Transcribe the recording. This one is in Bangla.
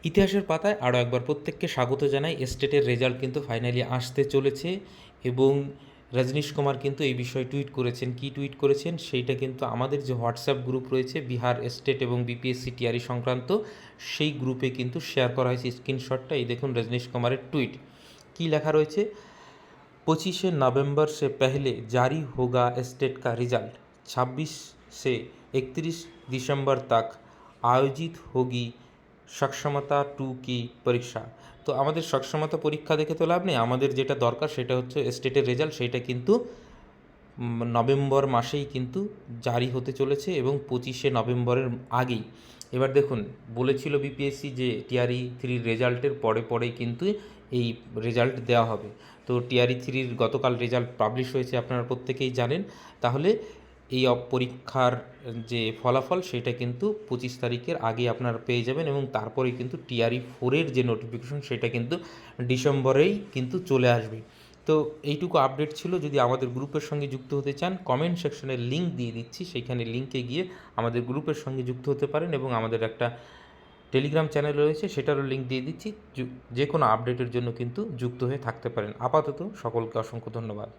ইতিহাসের পাতায় আরও একবার প্রত্যেককে স্বাগত জানাই। এস্টেটের রেজাল্ট কিন্তু ফাইনালি আসতে চলেছে এবং রজনীশ কুমার কিন্তু এই বিষয়ে টুইট করেছেন। কি টুইট করেছেন সেইটা কিন্তু আমাদের যে হোয়াটসঅ্যাপ গ্রুপ রয়েছে বিহার এস্টেট এবং বিপিএসসি টিআরই সংক্রান্ত, সেই গ্রুপে কিন্তু শেয়ার করা হয়েছে স্ক্রিনশটটা। এই দেখুন রজনীশ কুমারের টুইট। কি লেখা রয়েছে? 25 नवंबर से पहले जारी होगा एस्टेट का रिजल्ट। 26 से 31 दिसंबर तक आयोजित होगी সক্ষমতা 2 की পরীক্ষা। তো আমাদের সক্ষমতা পরীক্ষা দেখে তো লাভ নেই, আমাদের যেটা দরকার সেটা হচ্ছে স্টেটের রেজাল্ট। সেইটা কিন্তু নভেম্বর মাসেই কিন্তু জারি হতে চলেছে এবং 25 নভেম্বরের আগেই। এবার দেখুন, বলেছিল বিপিএসসি যে টিআরই থ্রির রেজাল্টের পরে পরেই কিন্তু এই রেজাল্ট দেওয়া হবে। তো টিআরই থ্রির গতকাল রেজাল্ট পাবলিশ হয়েছে, আপনারা প্রত্যেকেই জানেন। তাহলে এই পরীক্ষার যে ফলাফল সেটা কিন্তু 25 তারিখের আগে আপনারা পেয়ে যাবেন এবং তারপরেই কিন্তু টিআরই ফোরের যে নোটিফিকেশন সেটা কিন্তু ডিসেম্বরেই কিন্তু চলে আসবে। তো এইটুকু আপডেট ছিল। যদি আমাদের গ্রুপের সঙ্গে যুক্ত হতে চান, কমেন্ট সেকশনে লিঙ্ক দিয়ে দিচ্ছি, সেইখানে লিঙ্কে গিয়ে আমাদের গ্রুপের সঙ্গে যুক্ত হতে পারেন এবং আমাদের একটা টেলিগ্রাম চ্যানেল রয়েছে সেটারও লিঙ্ক দিয়ে দিচ্ছি। যে কোনো আপডেটের জন্য কিন্তু যুক্ত হয়ে থাকতে পারেন। আপাতত সকলকে অসংখ্য ধন্যবাদ।